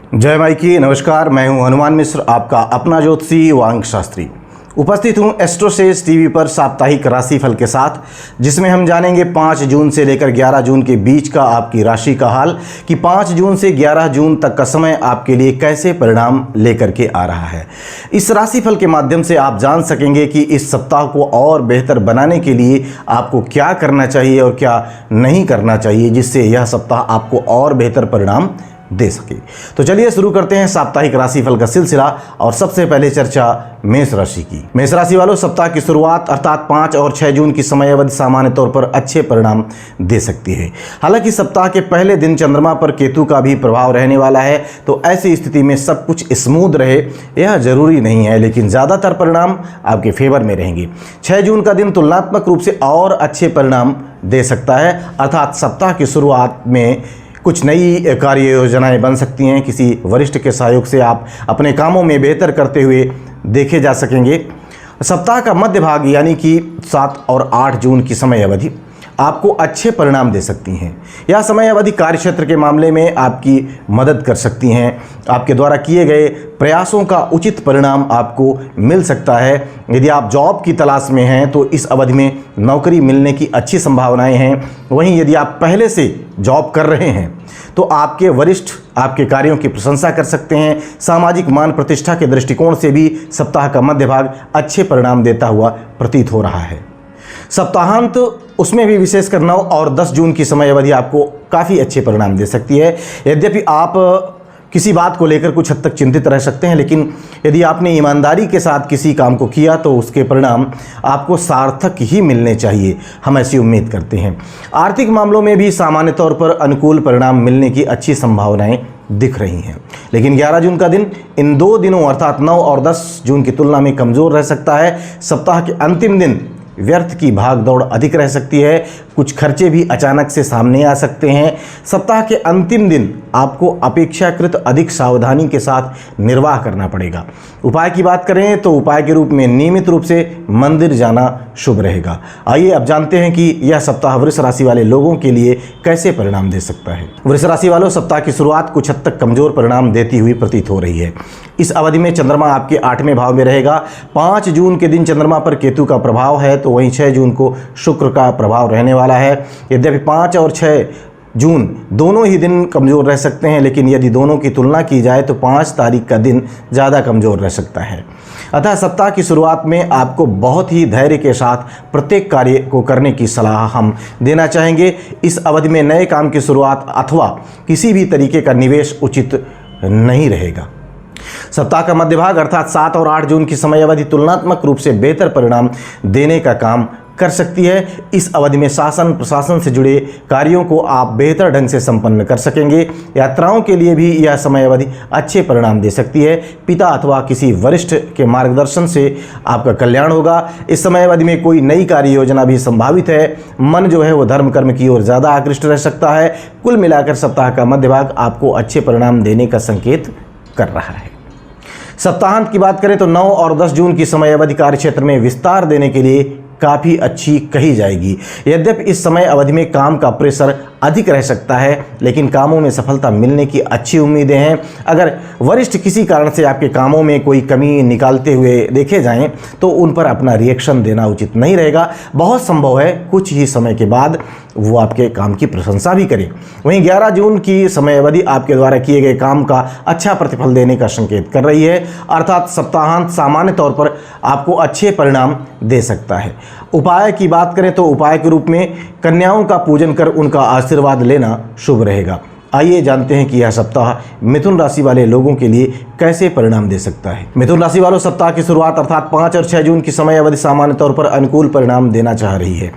जय माई की। नमस्कार, मैं हूं हनुमान मिश्र, आपका अपना ज्योतिषी व अंक शास्त्री। उपस्थित हूं एस्ट्रोसेज टीवी पर साप्ताहिक राशिफल के साथ, जिसमें हम जानेंगे 5 जून से लेकर 11 जून के बीच का आपकी राशि का हाल कि 5 जून से 11 जून तक का समय आपके लिए कैसे परिणाम लेकर के आ रहा है। इस राशिफल के माध्यम से आप जान सकेंगे कि इस सप्ताह को और बेहतर बनाने के लिए आपको क्या करना चाहिए और क्या नहीं करना चाहिए, जिससे यह सप्ताह आपको और बेहतर परिणाम दे सके। तो चलिए शुरू करते हैं साप्ताहिक राशिफल का सिलसिला। और सबसे पहले चर्चा मेष राशि की। मेष राशि वालों, सप्ताह की शुरुआत अर्थात 5 और 6 जून की समय अवधि सामान्य तौर पर अच्छे परिणाम दे सकती है। हालांकि सप्ताह के पहले दिन चंद्रमा पर केतु का भी प्रभाव रहने वाला है, तो ऐसी स्थिति में सब कुछ स्मूथ रहे यह जरूरी नहीं है, लेकिन ज़्यादातर परिणाम आपके फेवर में रहेंगे। 6 जून का दिन तुलनात्मक रूप से और अच्छे परिणाम दे सकता है, अर्थात सप्ताह की शुरुआत में कुछ नई कार्य योजनाएं बन सकती हैं। किसी वरिष्ठ के सहयोग से आप अपने कामों में बेहतर करते हुए देखे जा सकेंगे। सप्ताह का मध्य भाग यानी कि 7 और 8 जून की समय अवधि आपको अच्छे परिणाम दे सकती हैं। यह समय अवधि कार्यक्षेत्र के मामले में आपकी मदद कर सकती हैं। आपके द्वारा किए गए प्रयासों का उचित परिणाम आपको मिल सकता है। यदि आप जॉब की तलाश में हैं तो इस अवधि में नौकरी मिलने की अच्छी संभावनाएं हैं। वहीं यदि आप पहले से जॉब कर रहे हैं तो आपके वरिष्ठ आपके कार्यों की प्रशंसा कर सकते हैं। सामाजिक मान प्रतिष्ठा के दृष्टिकोण से भी सप्ताह का मध्य भाग अच्छे परिणाम देता हुआ प्रतीत हो रहा है। सप्ताहांत उसमें भी विशेषकर 9 और 10 जून की समय अवधि आपको काफ़ी अच्छे परिणाम दे सकती है। यद्यपि आप किसी बात को लेकर कुछ हद तक चिंतित रह सकते हैं, लेकिन यदि आपने ईमानदारी के साथ किसी काम को किया तो उसके परिणाम आपको सार्थक ही मिलने चाहिए, हम ऐसी उम्मीद करते हैं। आर्थिक मामलों में भी सामान्य तौर पर अनुकूल परिणाम मिलने की अच्छी संभावनाएं दिख रही हैं, लेकिन 11 जून का दिन इन 2 दिनों अर्थात 9 और 10 जून की तुलना में कमज़ोर रह सकता है। सप्ताह के अंतिम दिन व्यर्थ की भाग दौड़ अधिक रह सकती है। कुछ खर्चे भी अचानक से सामने आ सकते हैं। सप्ताह के अंतिम दिन आपको अपेक्षाकृत अधिक सावधानी के साथ निर्वाह करना पड़ेगा। उपाय की बात करें तो उपाय के रूप में नियमित रूप से मंदिर जाना शुभ रहेगा। आइए अब जानते हैं कि यह सप्ताह वृष राशि वाले लोगों के लिए कैसे परिणाम दे सकता है। वृष राशि वालों, सप्ताह की शुरुआत कुछ हद तक कमजोर परिणाम देती हुई प्रतीत हो रही है। इस अवधि में चंद्रमा आपके 8वें भाव में रहेगा। 5 जून के दिन चंद्रमा पर केतु का प्रभाव है, तो वहीं 6 जून को शुक्र का प्रभाव रहने वाला है। यद्यपि 5 और 6 जून दोनों ही दिन कमज़ोर रह सकते हैं, लेकिन यदि दोनों की तुलना की जाए तो 5 तारीख का दिन ज़्यादा कमज़ोर रह सकता है। अतः सप्ताह की शुरुआत में आपको बहुत ही धैर्य के साथ प्रत्येक कार्य को करने की सलाह हम देना चाहेंगे। इस अवधि में नए काम की शुरुआत अथवा किसी भी तरीके का निवेश उचित नहीं रहेगा। सप्ताह का मध्य भाग अर्थात 7 और 8 जून की समय अवधि तुलनात्मक रूप से बेहतर परिणाम देने का काम कर सकती है। इस अवधि में शासन प्रशासन से जुड़े कार्यों को आप बेहतर ढंग से संपन्न कर सकेंगे। यात्राओं के लिए भी यह समय अवधि अच्छे परिणाम दे सकती है। पिता अथवा किसी वरिष्ठ के मार्गदर्शन से आपका कल्याण होगा। इस समय अवधि में कोई नई कार्य योजना भी संभावित है। मन जो है वो धर्म कर्म की ओर ज़्यादा आकृष्ट रह सकता है। कुल मिलाकर सप्ताह का मध्य भाग आपको अच्छे परिणाम देने का संकेत कर रहा है। सप्ताहांत की बात करें तो 9 और 10 जून की समय अवधि कार्य क्षेत्र में विस्तार देने के लिए काफ़ी अच्छी कही जाएगी। यद्यपि इस समय अवधि में काम का प्रेशर अधिक रह सकता है, लेकिन कामों में सफलता मिलने की अच्छी उम्मीदें हैं। अगर वरिष्ठ किसी कारण से आपके कामों में कोई कमी निकालते हुए देखे जाएं तो उन पर अपना रिएक्शन देना उचित नहीं रहेगा। बहुत संभव है कुछ ही समय के बाद वो आपके काम की प्रशंसा भी करें। वहीं 11 जून की समय अवधि आपके द्वारा किए गए काम का अच्छा प्रतिफल देने का संकेत कर रही है, अर्थात सप्ताहांत सामान्य तौर पर आपको अच्छे परिणाम दे सकता है। उपाय की बात करें तो उपाय के रूप में कन्याओं का पूजन कर उनका आशीर्वाद लेना शुभ रहेगा। आइए जानते हैं कि यह सप्ताह मिथुन राशि वाले लोगों के लिए कैसे परिणाम दे सकता है। मिथुन राशि वालों, सप्ताह की शुरुआत अर्थात 5 और 6 जून की समय अवधि सामान्य तौर पर अनुकूल परिणाम देना चाह रही है।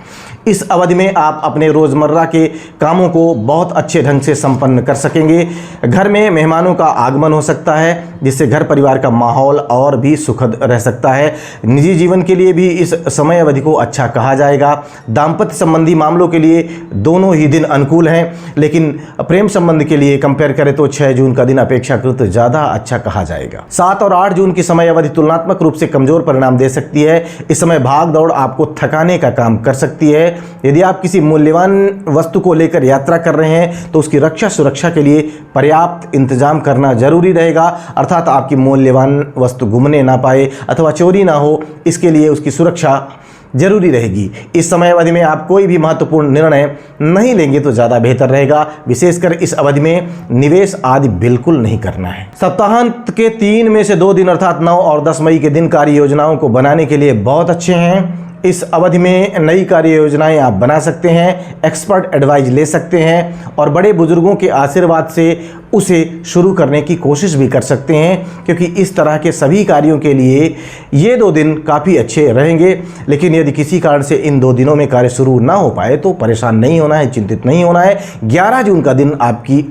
इस अवधि में आप अपने रोजमर्रा के कामों को बहुत अच्छे ढंग से संपन्न कर सकेंगे। घर में मेहमानों का आगमन हो सकता है, जिससे घर परिवार का माहौल और भी सुखद रह सकता है। निजी जीवन के लिए भी इस समय अवधि को अच्छा कहा जाएगा। दाम्पत्य संबंधी मामलों के लिए दोनों ही दिन अनुकूल हैं, लेकिन प्रेम संबंध के लिए कंपेयर करें तो 6 जून का दिन अपेक्षाकृत ज़्यादा अच्छा कहा जाएगा। 7 और 8 जून की समय अवधि तुलनात्मक रूप से कमजोर परिणाम दे सकती है। इस समय भाग दौड़ आपको थकाने का काम कर सकती है। यदि आप किसी मूल्यवान वस्तु को लेकर यात्रा कर रहे हैं तो उसकी रक्षा सुरक्षा के लिए पर्याप्त इंतजाम करना जरूरी रहेगा, अर्थात आपकी मूल्यवान वस्तु गुमने ना पाए अथवा चोरी ना हो, इसके लिए उसकी सुरक्षा जरूरी रहेगी। इस समय अवधि में आप कोई भी महत्वपूर्ण निर्णय नहीं लेंगे तो ज़्यादा बेहतर रहेगा। विशेषकर इस अवधि में निवेश आदि बिल्कुल नहीं करना है। सप्ताहांत के 3 में से 2 दिन अर्थात 9 और 10 मई के दिन कार्य योजनाओं को बनाने के लिए बहुत अच्छे हैं। इस अवधि में नई कार्य योजनाएं आप बना सकते हैं, एक्सपर्ट एडवाइस ले सकते हैं और बड़े बुजुर्गों के आशीर्वाद से उसे शुरू करने की कोशिश भी कर सकते हैं, क्योंकि इस तरह के सभी कार्यों के लिए ये 2 दिन काफ़ी अच्छे रहेंगे। लेकिन यदि किसी कारण से इन 2 दिनों में कार्य शुरू ना हो पाए तो परेशान नहीं होना है, चिंतित नहीं होना है। 11 जून का दिन आपकी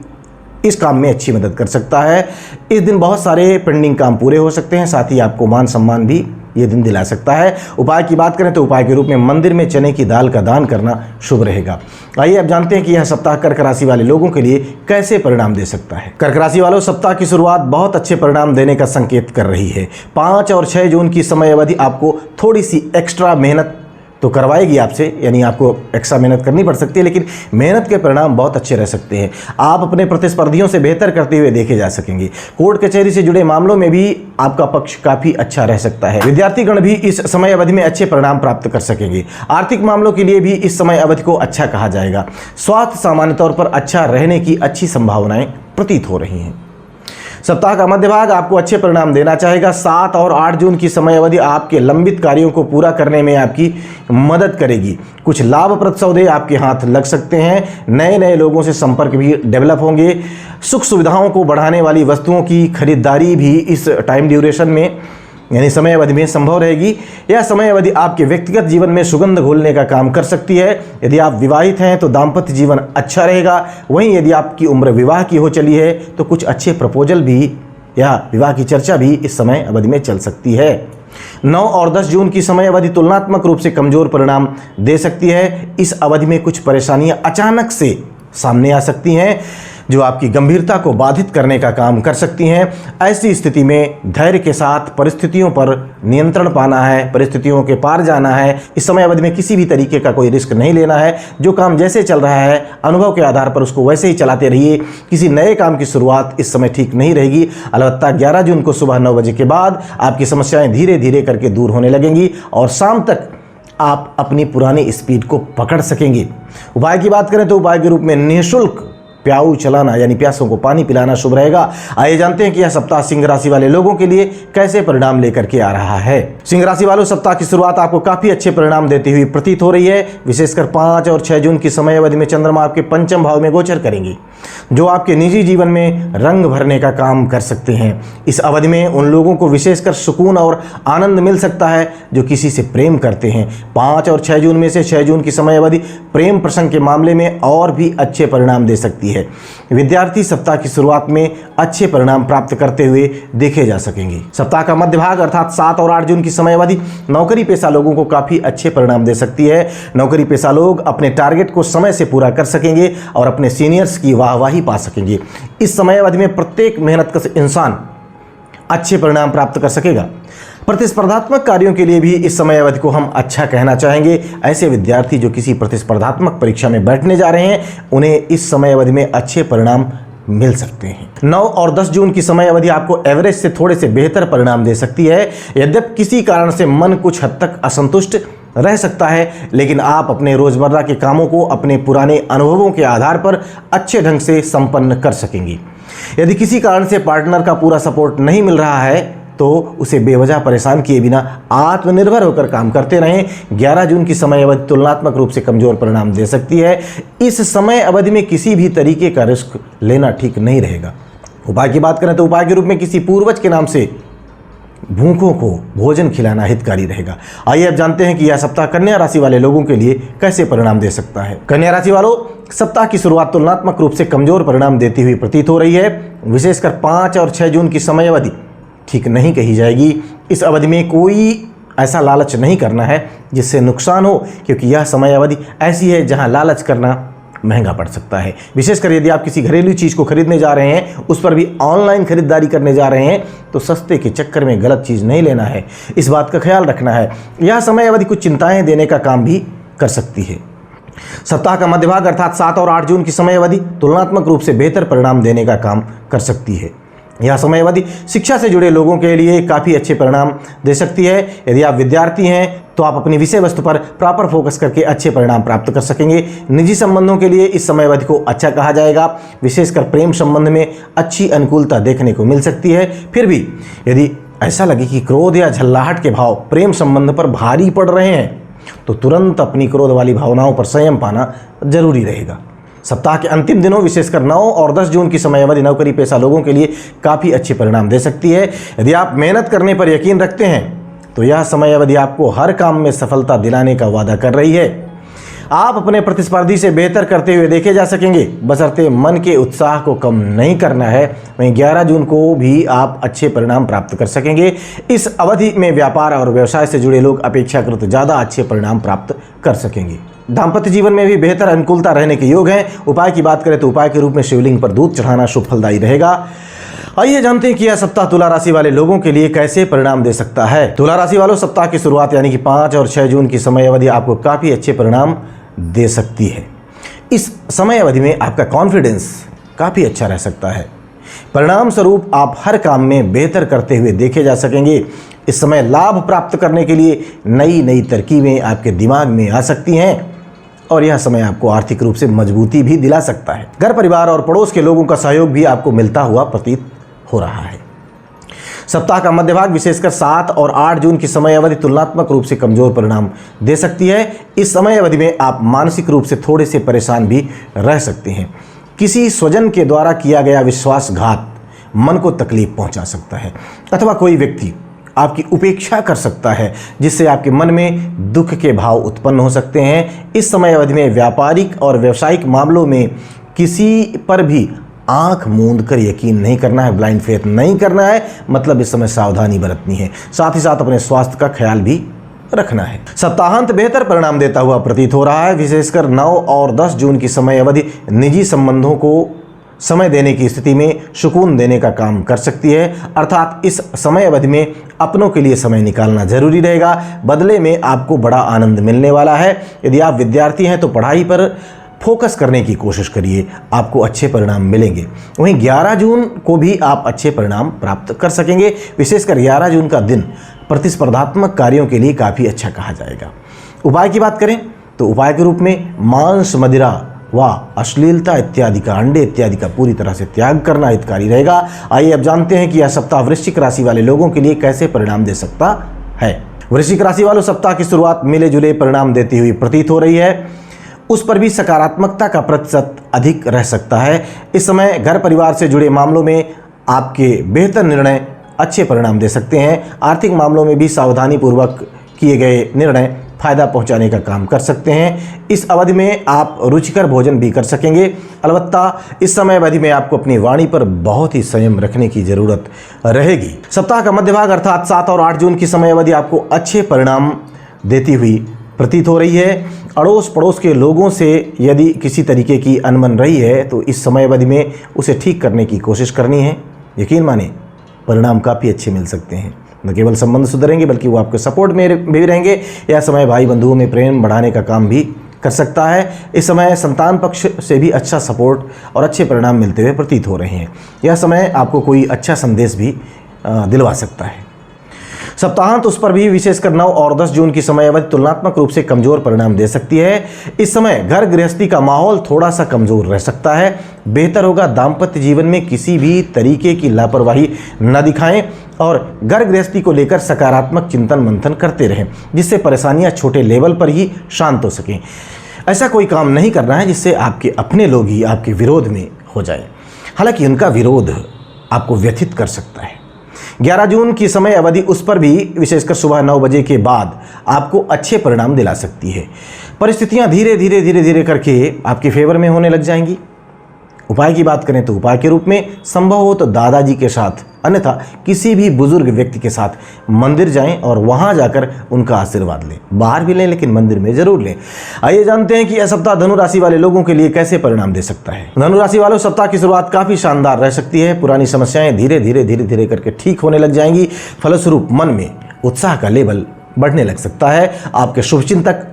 इस काम में अच्छी मदद कर सकता है। इस दिन बहुत सारे पेंडिंग काम पूरे हो सकते हैं, साथ ही आपको मान सम्मान भी ये दिन दिला सकता है। उपाय की बात करें तो उपाय के रूप में मंदिर में चने की दाल का दान करना शुभ रहेगा। आइए अब जानते हैं कि यह सप्ताह कर्क राशि वाले लोगों के लिए कैसे परिणाम दे सकता है। कर्क राशि वालों, सप्ताह की शुरुआत बहुत अच्छे परिणाम देने का संकेत कर रही है। 5 और 6 जून की समय अवधि आपको थोड़ी सी एक्स्ट्रा मेहनत तो करवाएगी आपसे, यानी आपको एक्स्ट्रा मेहनत करनी पड़ सकती है, लेकिन मेहनत के परिणाम बहुत अच्छे रह सकते हैं। आप अपने प्रतिस्पर्धियों से बेहतर करते हुए देखे जा सकेंगे। कोर्ट कचहरी से जुड़े मामलों में भी आपका पक्ष काफ़ी अच्छा रह सकता है। विद्यार्थीगण भी इस समय अवधि में अच्छे परिणाम प्राप्त कर सकेंगे। आर्थिक मामलों के लिए भी इस समय अवधि को अच्छा कहा जाएगा। स्वास्थ्य सामान्य तौर पर अच्छा रहने की अच्छी संभावनाएं प्रतीत हो रही हैं। सप्ताह का मध्य भाग आपको अच्छे परिणाम देना चाहेगा। 7 और 8 जून की समय अवधि आपके लंबित कार्यों को पूरा करने में आपकी मदद करेगी। कुछ लाभप्रद सौदे आपके हाथ लग सकते हैं। नए नए लोगों से संपर्क भी डेवलप होंगे। सुख सुविधाओं को बढ़ाने वाली वस्तुओं की खरीदारी भी इस टाइम ड्यूरेशन में यानी समय अवधि में संभव रहेगी। यह समय अवधि आपके व्यक्तिगत जीवन में सुगंध घोलने का काम कर सकती है। यदि आप विवाहित हैं तो दाम्पत्य जीवन अच्छा रहेगा। वहीं यदि आपकी उम्र विवाह की हो चली है तो कुछ अच्छे प्रपोजल भी या विवाह की चर्चा भी इस समय अवधि में चल सकती है। 9 और 10 जून की समय अवधि तुलनात्मक रूप से कमजोर परिणाम दे सकती है। इस अवधि में कुछ परेशानियां अचानक से सामने आ सकती हैं जो आपकी गंभीरता को बाधित करने का काम कर सकती हैं। ऐसी स्थिति में धैर्य के साथ परिस्थितियों पर नियंत्रण पाना है, परिस्थितियों के पार जाना है। इस समय अवधि में किसी भी तरीके का कोई रिस्क नहीं लेना है। जो काम जैसे चल रहा है अनुभव के आधार पर उसको वैसे ही चलाते रहिए। किसी नए काम की शुरुआत इस समय ठीक नहीं रहेगी। अलबत्ता 11 जून को सुबह 9 बजे के बाद आपकी समस्याएं धीरे धीरे करके दूर होने लगेंगी और शाम तक आप अपनी पुरानी स्पीड को पकड़ सकेंगे। उपाय की बात करें तो उपाय के रूप में निःशुल्क प्याऊ चलाना यानी प्यासों को पानी पिलाना शुभ रहेगा। आइए जानते हैं कि यह सप्ताह सिंह राशि वाले लोगों के लिए कैसे परिणाम लेकर के आ रहा है। सिंह राशि वालों, सप्ताह की शुरुआत आपको काफी अच्छे परिणाम देती हुई प्रतीत हो रही है। विशेषकर 5 और 6 जून की समय अवधि में चंद्रमा आपके पंचम भाव में गोचर करेंगे, जो आपके निजी जीवन में रंग भरने का काम कर सकते हैं। इस अवधि में उन लोगों को विशेषकर सुकून और आनंद मिल सकता है जो किसी से प्रेम करते हैं। 5 और 6 जून में से 6 जून की समय अवधि प्रेम प्रसंग के मामले में और भी अच्छे परिणाम दे सकती है। विद्यार्थी सप्ताह की शुरुआत में अच्छे परिणाम प्राप्त करते हुए देखे जा सकेंगे। सप्ताह का मध्य भाग अर्थात 7 और 8 जून की समय अवधि नौकरी पेशा लोगों को काफी अच्छे परिणाम दे सकती है। नौकरी पेशा लोग अपने टारगेट को समय से पूरा कर सकेंगे और अपने सीनियर्स की वाहवाही पा सकेंगे। इस समय अवधि में प्रत्येक मेहनतकश इंसान अच्छे परिणाम प्राप्त कर सकेगा। प्रतिस्पर्धात्मक कार्यों के लिए भी इस समय अवधि को हम अच्छा कहना चाहेंगे। ऐसे विद्यार्थी जो किसी प्रतिस्पर्धात्मक परीक्षा में बैठने जा रहे हैं उन्हें इस समय अवधि में अच्छे परिणाम मिल सकते हैं। 9 और 10 जून की समय अवधि आपको एवरेज से थोड़े से बेहतर परिणाम दे सकती है। यद्यपि किसी कारण से मन कुछ हद तक असंतुष्ट रह सकता है, लेकिन आप अपने रोजमर्रा के कामों को अपने पुराने अनुभवों के आधार पर अच्छे ढंग से संपन्न कर सकेंगे। यदि किसी कारण से पार्टनर का पूरा सपोर्ट नहीं मिल रहा है तो उसे बेवजह परेशान किए बिना आत्मनिर्भर होकर काम करते रहें। 11 जून की समय अवधि तुलनात्मक रूप से कमजोर परिणाम दे सकती है। इस समय अवधि में किसी भी तरीके का रिस्क लेना ठीक नहीं रहेगा। उपाय की बात करें तो उपाय के रूप में किसी पूर्वज के नाम से भूखों को भोजन खिलाना हितकारी रहेगा। आइए अब जानते हैं कि यह सप्ताह कन्या राशि वाले लोगों के लिए कैसे परिणाम दे सकता है। कन्या राशि वालों, सप्ताह की शुरुआत तुलनात्मक रूप से कमजोर परिणाम देती हुई प्रतीत हो रही है। विशेषकर 5 और 6 जून की समय अवधि ठीक नहीं कही जाएगी। इस अवधि में कोई ऐसा लालच नहीं करना है जिससे नुकसान हो, क्योंकि यह समय अवधि ऐसी है जहां लालच करना महंगा पड़ सकता है। विशेषकर यदि आप किसी घरेलू चीज़ को खरीदने जा रहे हैं, उस पर भी ऑनलाइन खरीदारी करने जा रहे हैं, तो सस्ते के चक्कर में गलत चीज़ नहीं लेना है। इस बात का ख्याल रखना है। यह समय अवधि कुछ चिंताएं देने का काम भी कर सकती है। सप्ताह का मध्य भाग अर्थात 7 और 8 जून की समय अवधि तुलनात्मक रूप से बेहतर परिणाम देने का काम कर सकती है। यह समय अवधि शिक्षा से जुड़े लोगों के लिए काफ़ी अच्छे परिणाम दे सकती है। यदि आप विद्यार्थी हैं तो आप अपनी विषय वस्तु पर प्रॉपर फोकस करके अच्छे परिणाम प्राप्त कर सकेंगे। निजी संबंधों के लिए इस समय अवधि को अच्छा कहा जाएगा। विशेषकर प्रेम संबंध में अच्छी अनुकूलता देखने को मिल सकती है। फिर भी यदि ऐसा लगे कि क्रोध या झल्लाहट के भाव प्रेम संबंध पर भारी पड़ रहे हैं तो तुरंत अपनी क्रोध वाली भावनाओं पर संयम पाना जरूरी रहेगा। सप्ताह के अंतिम दिनों विशेषकर 9 और 10 जून की समय अवधि नौकरी पेशा लोगों के लिए काफ़ी अच्छे परिणाम दे सकती है। यदि आप मेहनत करने पर यकीन रखते हैं तो यह समय अवधि आपको हर काम में सफलता दिलाने का वादा कर रही है। आप अपने प्रतिस्पर्धी से बेहतर करते हुए देखे जा सकेंगे, बशर्ते मन के उत्साह को कम नहीं करना है। वहीं 11 जून को भी आप अच्छे परिणाम प्राप्त कर सकेंगे। इस अवधि में व्यापार और व्यवसाय से जुड़े लोग अपेक्षाकृत ज़्यादा अच्छे परिणाम प्राप्त कर सकेंगे। दाम्पत्य जीवन में भी बेहतर अनुकूलता रहने के योग हैं। उपाय की बात करें तो उपाय के रूप में शिवलिंग पर दूध चढ़ाना शुभ फलदायी रहेगा। आइए जानते हैं कि यह सप्ताह तुला राशि वाले लोगों के लिए कैसे परिणाम दे सकता है। तुला राशि वालों, सप्ताह की शुरुआत यानी कि 5 और 6 जून की समय अवधि आपको काफ़ी अच्छे परिणाम दे सकती है। इस समय अवधि में आपका कॉन्फिडेंस काफ़ी अच्छा रह सकता है। परिणाम स्वरूप आप हर काम में बेहतर करते हुए देखे जा सकेंगे। इस समय लाभ प्राप्त करने के लिए नई नई तरकीबें आपके दिमाग में आ सकती हैं और यह समय आपको आर्थिक रूप से मजबूती भी दिला सकता है। घर परिवार और पड़ोस के लोगों का सहयोग भी आपको मिलता हुआ प्रतीत हो रहा है। सप्ताह का मध्य भाग विशेषकर 7 और 8 जून की समय अवधि तुलनात्मक रूप से कमजोर परिणाम दे सकती है। इस समय अवधि में आप मानसिक रूप से थोड़े से परेशान भी रह सकते हैं। किसी स्वजन के द्वारा किया गया विश्वासघात मन को तकलीफ पहुंचा सकता है अथवा कोई व्यक्ति आपकी उपेक्षा कर सकता है, जिससे आपके मन में दुख के भाव उत्पन्न हो सकते हैं। इस समय अवधि में व्यापारिक और व्यावसायिक मामलों में किसी पर भी आंख मूंद कर यकीन नहीं करना है, ब्लाइंड फेथ नहीं करना है। मतलब इस समय सावधानी बरतनी है। साथ ही साथ अपने स्वास्थ्य का ख्याल भी रखना है। सप्ताहांत बेहतर परिणाम देता हुआ प्रतीत हो रहा है। विशेषकर 9 और 10 जून की समय अवधि निजी संबंधों को समय देने की स्थिति में सुकून देने का काम कर सकती है। अर्थात इस समय अवधि में अपनों के लिए समय निकालना जरूरी रहेगा। बदले में आपको बड़ा आनंद मिलने वाला है। यदि आप विद्यार्थी हैं तो पढ़ाई पर फोकस करने की कोशिश करिए, आपको अच्छे परिणाम मिलेंगे। वहीं 11 जून को भी आप अच्छे परिणाम प्राप्त कर सकेंगे। विशेषकर 11 जून का दिन प्रतिस्पर्धात्मक कार्यों के लिए काफ़ी अच्छा कहा जाएगा। उपाय की बात करें तो उपाय के रूप में मांस, मदिरा व अश्लीलता इत्यादि का, अंडे इत्यादि का पूरी तरह से त्याग करना हितकारी रहेगा। आइए अब जानते हैं कि यह सप्ताह वृश्चिक राशि वाले लोगों के लिए कैसे परिणाम दे सकता है। वृश्चिक राशि वालों, सप्ताह की शुरुआत मिले जुले परिणाम देती हुई प्रतीत हो रही है। उस पर भी सकारात्मकता का प्रतिशत अधिक रह सकता है। इस समय घर परिवार से जुड़े मामलों में आपके बेहतर निर्णय अच्छे परिणाम दे सकते हैं। आर्थिक मामलों में भी सावधानी पूर्वक किए गए निर्णय फायदा पहुंचाने का काम कर सकते हैं। इस अवधि में आप रुचिकर भोजन भी कर सकेंगे। अलबत्ता इस समय अवधि में आपको अपनी वाणी पर बहुत ही संयम रखने की जरूरत रहेगी। सप्ताह का मध्य भाग अर्थात 7 और 8 जून की समय अवधि आपको अच्छे परिणाम देती हुई प्रतीत हो रही है। अड़ोस पड़ोस के लोगों से यदि किसी तरीके की अनबन रही है तो इस समय अवधि में उसे ठीक करने की कोशिश करनी है। यकीन माने परिणाम काफ़ी अच्छे मिल सकते हैं। न केवल संबंध सुधरेंगे बल्कि वो आपके सपोर्ट में भी रहेंगे। यह समय भाई बंधुओं में प्रेम बढ़ाने का काम भी कर सकता है। इस समय संतान पक्ष से भी अच्छा सपोर्ट और अच्छे परिणाम मिलते हुए प्रतीत हो रहे हैं। यह समय आपको कोई अच्छा संदेश भी दिलवा सकता है। सप्ताहांत उस पर भी विशेषकर 9 और 10 जून की समय अवधि तुलनात्मक रूप से कमजोर परिणाम दे सकती है। इस समय घर गृहस्थी का माहौल थोड़ा सा कमजोर रह सकता है। बेहतर होगा दाम्पत्य जीवन में किसी भी तरीके की लापरवाही न दिखाएं और घर गृहस्थी को लेकर सकारात्मक चिंतन मंथन करते रहें, जिससे परेशानियां छोटे लेवल पर ही शांत हो सकें। ऐसा कोई काम नहीं करना है जिससे आपके अपने लोग ही आपके विरोध में हो जाए। हालांकि उनका विरोध आपको व्यथित कर सकता है। 11 जून की समय अवधि उस पर भी विशेषकर सुबह 9 बजे के बाद आपको अच्छे परिणाम दिला सकती है। परिस्थितियां धीरे धीरे करके आपके फेवर में होने लग जाएंगी। उपाय की बात करें तो उपाय के रूप में संभव हो तो दादाजी के साथ, अन्यथा किसी भी बुजुर्ग व्यक्ति के साथ मंदिर जाएं और वहां जाकर उनका आशीर्वाद लें। बाहर भी लें लेकिन मंदिर में जरूर लें। आइए जानते हैं कि यह सप्ताह धनु राशि वाले लोगों के लिए कैसे परिणाम दे सकता है। धनु राशि वालों, सप्ताह की शुरुआत काफी शानदार रह सकती है। पुरानी समस्याएं धीरे धीरे करके ठीक होने लग जाएंगी। फलस्वरूप मन में उत्साह का लेवल बढ़ने लग सकता है। आपके शुभचिंतक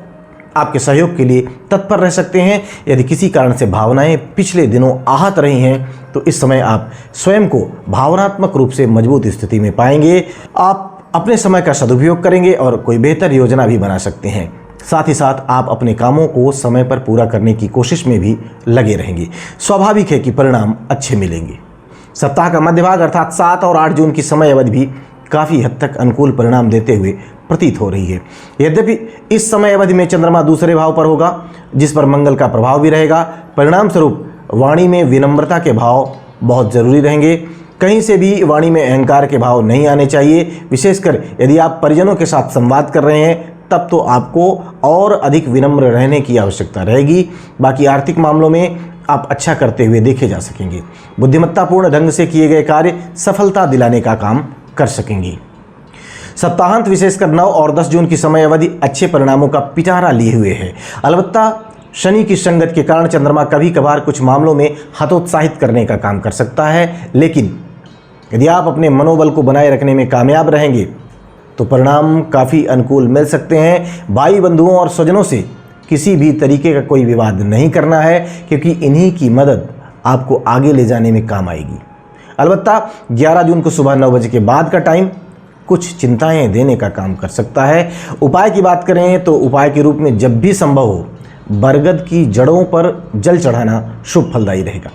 आपके सहयोग के लिए तत्पर रह सकते हैं। यदि किसी कारण से भावनाएं पिछले दिनों आहत रही हैं तो इस समय आप स्वयं को भावनात्मक रूप से मजबूत स्थिति में पाएंगे। आप अपने समय का सदुपयोग करेंगे और कोई बेहतर योजना भी बना सकते हैं। साथ ही साथ आप अपने कामों को समय पर पूरा करने की कोशिश में भी लगे रहेंगे। स्वाभाविक है कि परिणाम अच्छे मिलेंगे। सप्ताह का मध्य भाग अर्थात 7 और 8 जून की समय अवधि भी काफ़ी हद तक अनुकूल परिणाम देते हुए प्रतीत हो रही है। यद्यपि इस समय अवधि में चंद्रमा दूसरे भाव पर होगा, जिस पर मंगल का प्रभाव भी रहेगा। परिणाम स्वरूप वाणी में विनम्रता के भाव बहुत जरूरी रहेंगे। कहीं से भी वाणी में अहंकार के भाव नहीं आने चाहिए। विशेषकर यदि आप परिजनों के साथ संवाद कर रहे हैं तब तो आपको और अधिक विनम्र रहने की आवश्यकता रहेगी। बाकी आर्थिक मामलों में आप अच्छा करते हुए देखे जा सकेंगे। बुद्धिमत्तापूर्ण ढंग से किए गए कार्य सफलता दिलाने का काम कर सकेंगे। सप्ताहांत विशेषकर 9 और 10 जून की समय अवधि अच्छे परिणामों का पिटारा लिए हुए है। अलबत्ता शनि की संगत के कारण चंद्रमा कभी कभार कुछ मामलों में हतोत्साहित करने का काम कर सकता है, लेकिन यदि आप अपने मनोबल को बनाए रखने में कामयाब रहेंगे तो परिणाम काफ़ी अनुकूल मिल सकते हैं। भाई बंधुओं और स्वजनों से किसी भी तरीके का कोई विवाद नहीं करना है, क्योंकि इन्हीं की मदद आपको आगे ले जाने में काम आएगी। अलबत्ता 11 जून को सुबह 9 बजे के बाद का टाइम कुछ चिंताएं देने का काम कर सकता है। उपाय की बात करें तो उपाय के रूप में जब भी संभव हो बरगद की जड़ों पर जल चढ़ाना शुभ फलदायी रहेगा।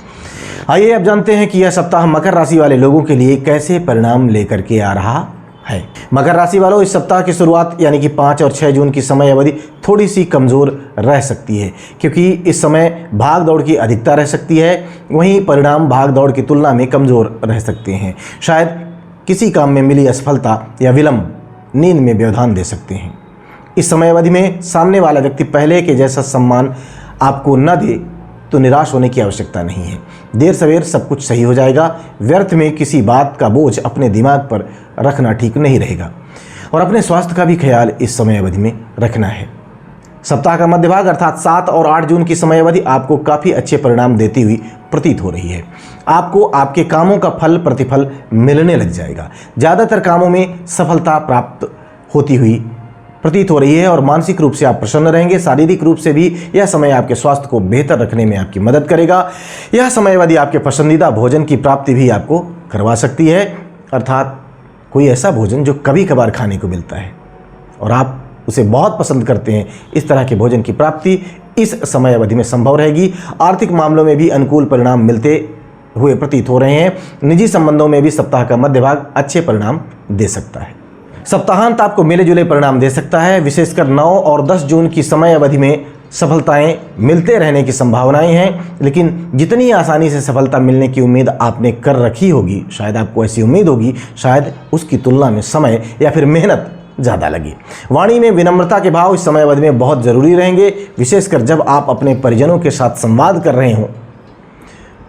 आइए अब जानते हैं कि यह सप्ताह मकर राशि वाले लोगों के लिए कैसे परिणाम लेकर के आ रहा है। मकर राशि वालों, इस सप्ताह की शुरुआत यानी कि 5 और 6 जून की समय अवधि थोड़ी सी कमज़ोर रह सकती है, क्योंकि इस समय भाग दौड़ की अधिकता रह सकती है। वहीं परिणाम भाग दौड़ की तुलना में कमज़ोर रह सकते हैं। शायद किसी काम में मिली असफलता या विलंब नींद में व्यवधान दे सकते हैं। इस समय अवधि में सामने वाला व्यक्ति पहले के जैसा सम्मान आपको न दे तो निराश होने की आवश्यकता नहीं है। देर सवेर सब कुछ सही हो जाएगा। व्यर्थ में किसी बात का बोझ अपने दिमाग पर रखना ठीक नहीं रहेगा और अपने स्वास्थ्य का भी ख्याल इस समय अवधि में रखना है। सप्ताह का मध्य भाग अर्थात 7 और 8 जून की समय अवधि आपको काफ़ी अच्छे परिणाम देती हुई प्रतीत हो रही है। आपको आपके कामों का फल प्रतिफल मिलने लग जाएगा। ज़्यादातर कामों में सफलता प्राप्त होती हुई प्रतीत हो रही है और मानसिक रूप से आप प्रसन्न रहेंगे। शारीरिक रूप से भी यह समय आपके स्वास्थ्य को बेहतर रखने में आपकी मदद करेगा। यह समय अवधि आपके पसंदीदा भोजन की प्राप्ति भी आपको करवा सकती है, अर्थात कोई ऐसा भोजन जो कभी कभार खाने को मिलता है और आप उसे बहुत पसंद करते हैं। इस तरह के भोजन की प्राप्ति इस समय अवधि में संभव रहेगी। आर्थिक मामलों में भी अनुकूल परिणाम मिलते हुए प्रतीत हो रहे हैं। निजी संबंधों में भी सप्ताह का मध्य भाग अच्छे परिणाम दे सकता है। सप्ताहांत आपको मिले जुले परिणाम दे सकता है। विशेषकर 9 और 10 जून की समय अवधि में सफलताएं मिलते रहने की संभावनाएं हैं, लेकिन जितनी आसानी से सफलता मिलने की उम्मीद आपने कर रखी होगी, शायद आपको ऐसी उम्मीद होगी, शायद उसकी तुलना में समय या फिर मेहनत ज़्यादा लगी। वाणी में विनम्रता के भाव इस समय अवधि में बहुत ज़रूरी रहेंगे। विशेषकर जब आप अपने परिजनों के साथ संवाद कर रहे हों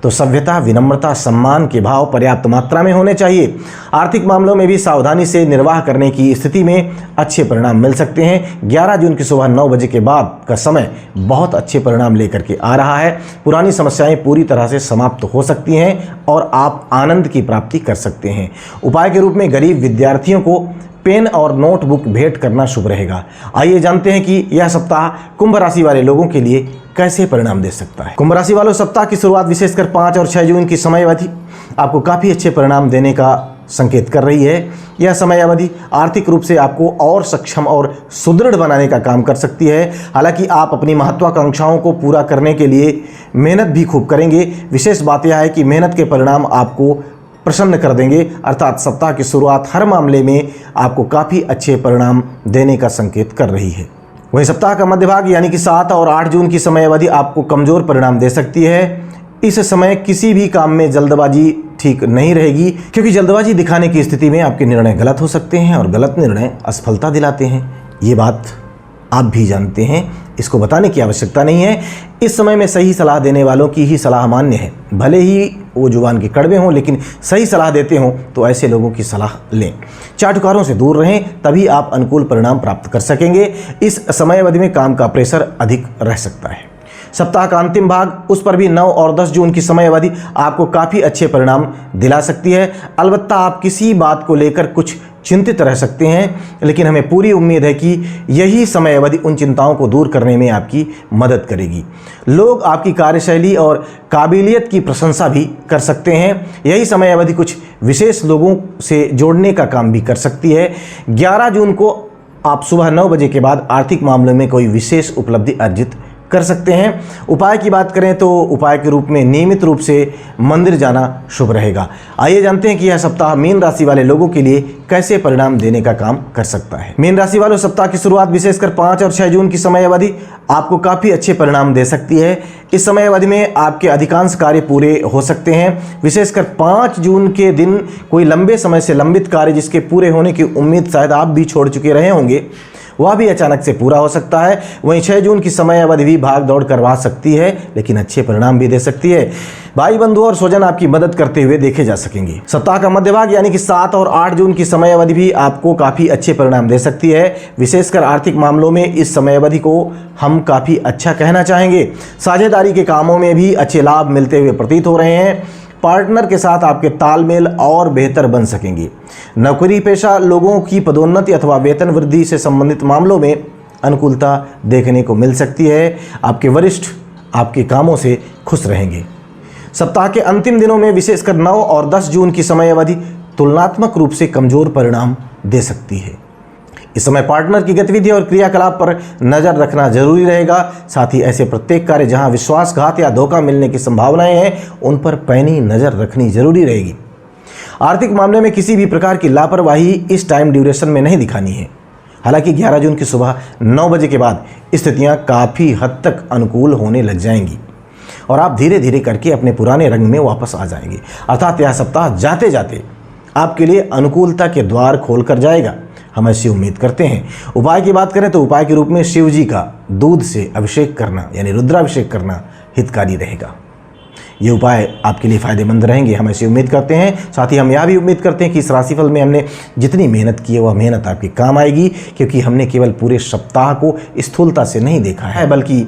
तो सभ्यता, विनम्रता, सम्मान के भाव पर्याप्त मात्रा में होने चाहिए। आर्थिक मामलों में भी सावधानी से निर्वाह करने की स्थिति में अच्छे परिणाम मिल सकते हैं। 11 जून की सुबह 9 बजे के बाद का समय बहुत अच्छे परिणाम लेकर के आ रहा है। पुरानी समस्याएं पूरी तरह से समाप्त हो सकती हैं और आप आनंद की प्राप्ति कर सकते हैं। उपाय के रूप में गरीब विद्यार्थियों को पेन और नोटबुक भेंट करना शुभ रहेगा। आइए जानते हैं कि यह सप्ताह कुंभ राशि वाले लोगों के लिए कैसे परिणाम दे सकता है। कुंभ राशि वालों, सप्ताह की शुरुआत विशेषकर 5 और 6 जून की समय अवधि आपको काफ़ी अच्छे परिणाम देने का संकेत कर रही है। यह समय अवधि आर्थिक रूप से आपको और सक्षम और सुदृढ़ बनाने का काम कर सकती है। हालांकि आप अपनी महत्वाकांक्षाओं को पूरा करने के लिए मेहनत भी खूब करेंगे। विशेष बात यह है कि मेहनत के परिणाम आपको प्रसन्न कर देंगे, अर्थात सप्ताह की शुरुआत हर मामले में आपको काफ़ी अच्छे परिणाम देने का संकेत कर रही है। वहीं सप्ताह का मध्य भाग यानी कि 7 और 8 जून की समय अवधि आपको कमज़ोर परिणाम दे सकती है। इस समय किसी भी काम में जल्दबाजी ठीक नहीं रहेगी, क्योंकि जल्दबाजी दिखाने की स्थिति में आपके निर्णय गलत हो सकते हैं और गलत निर्णय असफलता दिलाते हैं। ये बात आप भी जानते हैं, इसको बताने की आवश्यकता नहीं है। इस समय में सही सलाह देने वालों की ही सलाह मान्य है। भले ही वो जुबान के कड़वे हों, लेकिन सही सलाह देते हों तो ऐसे लोगों की सलाह लें। चाटुकारों से दूर रहें, तभी आप अनुकूल परिणाम प्राप्त कर सकेंगे। इस समय अवधि में काम का प्रेशर अधिक रह सकता है। सप्ताह का अंतिम भाग, उस पर भी 9 और 10 जून की समय अवधि आपको काफ़ी अच्छे परिणाम दिला सकती है। अलबत्ता आप किसी बात को लेकर कुछ चिंतित रह सकते हैं, लेकिन हमें पूरी उम्मीद है कि यही समय अवधि उन चिंताओं को दूर करने में आपकी मदद करेगी। लोग आपकी कार्यशैली और काबिलियत की प्रशंसा भी कर सकते हैं। यही समय अवधि कुछ विशेष लोगों से जोड़ने का काम भी कर सकती है। 11 जून को आप सुबह 9 बजे के बाद आर्थिक मामलों में कोई विशेष उपलब्धि अर्जित कर सकते हैं। उपाय की बात करें तो उपाय के रूप में नियमित रूप से मंदिर जाना शुभ रहेगा। आइए जानते हैं कि यह सप्ताह मीन राशि वाले लोगों के लिए कैसे परिणाम देने का काम कर सकता है। मीन राशि वालों, सप्ताह की शुरुआत विशेषकर 5 और 6 जून की समय अवधि आपको काफ़ी अच्छे परिणाम दे सकती है। इस समय अवधि में आपके अधिकांश कार्य पूरे हो सकते हैं। विशेषकर 5 जून के दिन कोई लंबे समय से लंबित कार्य जिसके पूरे होने की उम्मीद शायद आप भी छोड़ चुके रहे होंगे, वह भी अचानक से पूरा हो सकता है। वहीं 6 जून की समय अवधि भी भाग दौड़ करवा सकती है, लेकिन अच्छे परिणाम भी दे सकती है। भाई बंधु और स्वजन आपकी मदद करते हुए देखे जा सकेंगे। सप्ताह का मध्य भाग यानी कि 7 और 8 जून की समय अवधि भी आपको काफ़ी अच्छे परिणाम दे सकती है। विशेषकर आर्थिक मामलों में इस समय अवधि को हम काफ़ी अच्छा कहना चाहेंगे। साझेदारी के कामों में भी अच्छे लाभ मिलते हुए प्रतीत हो रहे हैं। पार्टनर के साथ आपके तालमेल और बेहतर बन सकेंगे। नौकरी पेशा लोगों की पदोन्नति अथवा वेतन वृद्धि से संबंधित मामलों में अनुकूलता देखने को मिल सकती है। आपके वरिष्ठ आपके कामों से खुश रहेंगे। सप्ताह के अंतिम दिनों में विशेषकर 9 और 10 जून की समय अवधि तुलनात्मक रूप से कमजोर परिणाम दे सकती है। इस समय पार्टनर की गतिविधि और क्रियाकलाप पर नजर रखना जरूरी रहेगा। साथ ही ऐसे प्रत्येक कार्य जहां विश्वासघात या धोखा मिलने की संभावनाएं हैं, उन पर पैनी नजर रखनी जरूरी रहेगी। आर्थिक मामले में किसी भी प्रकार की लापरवाही इस टाइम ड्यूरेशन में नहीं दिखानी है। हालांकि 11 जून की सुबह 9 बजे के बाद स्थितियां काफ़ी हद तक अनुकूल होने लग जाएंगी और आप धीरे धीरे करके अपने पुराने रंग में वापस आ जाएंगे। अर्थात यह सप्ताह जाते जाते आपके लिए अनुकूलता के द्वार खोल कर जाएगा। हम ऐसी उम्मीद करते हैं। उपाय की बात करें तो उपाय के रूप में शिव जी का दूध से अभिषेक करना यानी रुद्राभिषेक करना हितकारी रहेगा। ये उपाय आपके लिए फायदेमंद रहेंगे, हम ऐसी उम्मीद करते हैं। साथ ही हम यह भी उम्मीद करते हैं कि इस राशिफल में हमने जितनी मेहनत की है वह मेहनत आपके काम आएगी, क्योंकि हमने केवल पूरे सप्ताह को स्थूलता से नहीं देखा है, बल्कि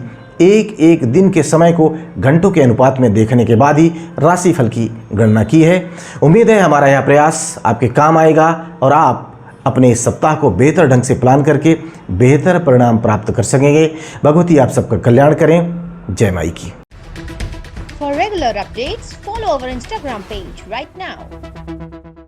एक एक दिन के समय को घंटों के अनुपात में देखने के बाद ही राशिफल की गणना की है। उम्मीद है हमारा यह प्रयास आपके काम आएगा और आप अपने इस सप्ताह को बेहतर ढंग से प्लान करके बेहतर परिणाम प्राप्त कर सकेंगे। भगवती आप सबका कल्याण करें। जय माई की। For regular updates, follow our Instagram page right now.